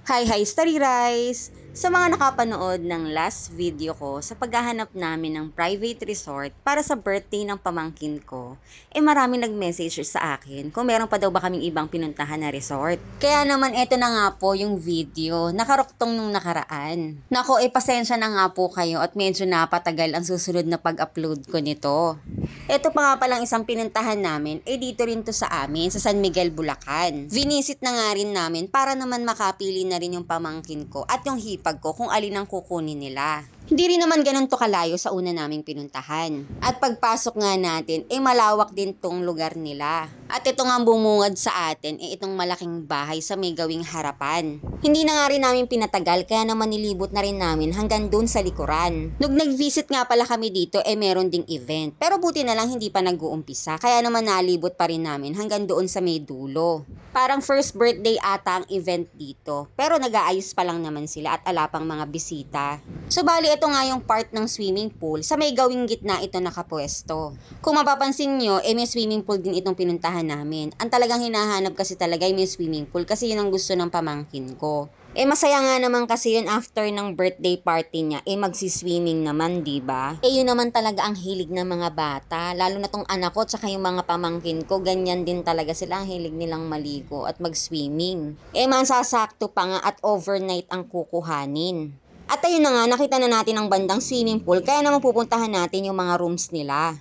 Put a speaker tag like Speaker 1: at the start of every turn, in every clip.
Speaker 1: Hi, Starry Rice! Sa mga nakapanood ng last video ko sa paghahanap namin ng private resort para sa birthday ng pamangkin ko, marami nag-message sa akin kung meron pa daw ba kaming ibang pinuntahan na resort. Kaya naman eto na nga po yung video, nakaruktong nung nakaraan. Nako, pasensya na nga po kayo at medyo napatagal ang susunod na pag-upload ko nito. Ito pa nga palang isang pinuntahan namin, dito rin to sa amin, sa San Miguel, Bulacan. Vinisit na nga rin namin para naman makapili na rin yung pamangkin ko at yung hipag ko kung alin ang kukunin nila. Hindi rin naman ganun to kalayo sa una naming pinuntahan. At pagpasok nga natin, malawak din tong lugar nila. At ito nga bumungad sa atin, itong malaking bahay sa may gawing harapan. Hindi na nga rin namin pinatagal, kaya naman nilibot na rin namin hanggang dun sa likuran. Nung nag-visit nga pala kami dito, meron ding event. Pero buti na lang hindi pa nag-uumpisa, kaya naman nalibot pa rin namin hanggang doon sa may dulo. Parang first birthday ata ang event dito, pero nag-aayos pa lang naman sila at ala pang mga bisita. So bali, ito nga yung part ng swimming pool, sa may gawing gitna ito nakapwesto. Kung mapapansin nyo, may swimming pool din itong pinuntahan namin. Ang talagang hinahanap kasi talaga may swimming pool kasi yun ang gusto ng pamangkin ko. Masaya nga naman kasi yun after ng birthday party niya, magsiswimming naman, diba? Yun naman talaga ang hilig ng mga bata, lalo na tong anak ko tsaka yung mga pamangkin ko, ganyan din talaga sila, ang hilig nilang maligo at magswimming. Masasakto pa nga at overnight ang kukuhanin. At ayun na nga, nakita na natin ang bandang swimming pool, kaya naman pupuntahan natin yung mga rooms nila.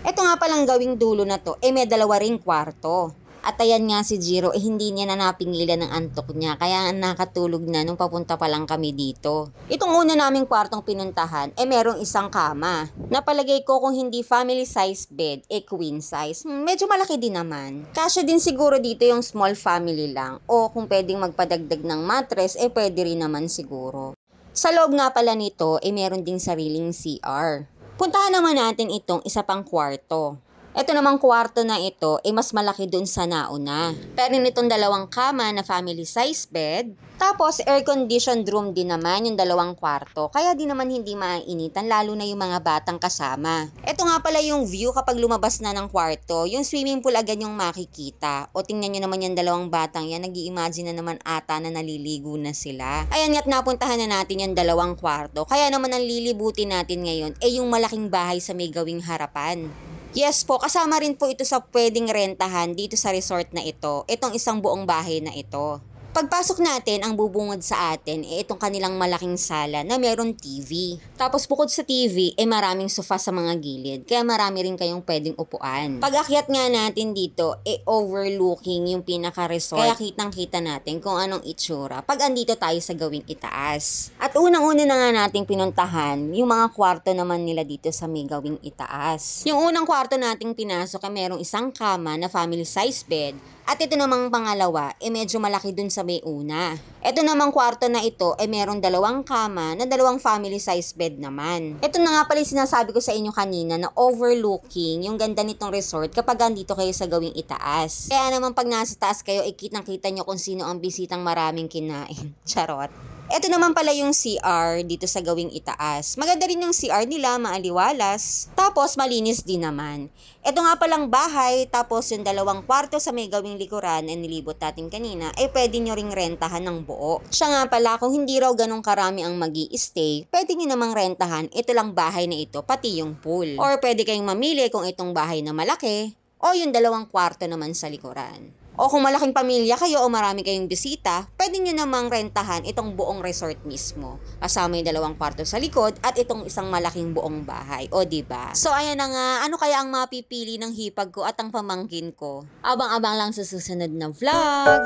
Speaker 1: Ito nga palang gawing dulo na to, may dalawa ring kwarto. At ayan nga si Jiro, hindi niya na napingilan ng antok niya, kaya nakatulog na nung papunta pa lang kami dito. Itong una naming kwartong pinuntahan, merong isang kama. Napalagay ko kung hindi family size bed, queen size. Medyo malaki din naman. Kasya din siguro dito yung small family lang, o kung pwedeng magpadagdag ng mattress, pwede rin naman siguro. Sa loob nga pala nito, meron ding sariling CR. Puntahan naman natin itong isa pang kwarto. Ito namang kwarto na ito, mas malaki dun sa nauna. Pero nitong dalawang kama na family size bed. Tapos air-conditioned room din naman yung dalawang kwarto. Kaya di naman hindi maainitan, lalo na yung mga batang kasama. Ito nga pala yung view kapag lumabas na ng kwarto. Yung swimming pool agad yung makikita. O tingnan nyo naman yung dalawang batang yan, nag-i-imagine na naman ata na naliligo na sila. Ayan nga't napuntahan na natin yung dalawang kwarto. Kaya naman ang lilibutin natin ngayon, yung malaking bahay sa may gawing harapan. Yes po, kasama rin po ito sa pwedeng rentahan dito sa resort na ito, itong isang buong bahay na ito. Pagpasok natin, ang bubungad sa atin itong kanilang malaking sala na meron TV. Tapos bukod sa TV, maraming sofa sa mga gilid, kaya marami rin kayong pwedeng upuan. Pag-akyat nga natin dito, overlooking yung pinaka-resort, kaya kitang-kita natin kung anong itsura pag andito tayo sa gawing itaas. At unang-una na nga nating pinuntahan, yung mga kwarto naman nila dito sa may gawing itaas. Yung unang kwarto nating pinasok merong isang kama na family size bed. At ito namang pangalawa, medyo malaki dun sa may una. Ito namang kwarto na ito, merong dalawang kama na dalawang family size bed naman. Ito na nga pala yung sinasabi ko sa inyo kanina na overlooking yung ganda nitong resort kapag andito kayo sa gawing itaas. Kaya naman pag nasa taas kayo, kitang-kita nyo kung sino ang bisitang maraming kinain. Charot. Ito naman pala yung CR dito sa gawing itaas. Maganda rin yung CR nila, maaliwalas. Tapos malinis din naman. Ito nga palang bahay, tapos yung dalawang kwarto sa may gawing likuran na nilibot natin kanina, pwede nyo ring rentahan ng buo. Siya nga pala, kung hindi raw ganun karami ang magi-stay, pwede nyo namang rentahan ito lang bahay na ito, pati yung pool. Or pwede kayong mamili kung itong bahay na malaki, o yung dalawang kwarto naman sa likuran. O kung malaking pamilya kayo o marami kayong bisita, pwede nyo namang rentahan itong buong resort mismo. Kasama yung dalawang kwarto sa likod at itong isang malaking buong bahay. O diba? So ayan na nga, ano kaya ang mapipili ng hipag ko at ang pamangkin ko? Abang-abang lang sa susunod na vlog!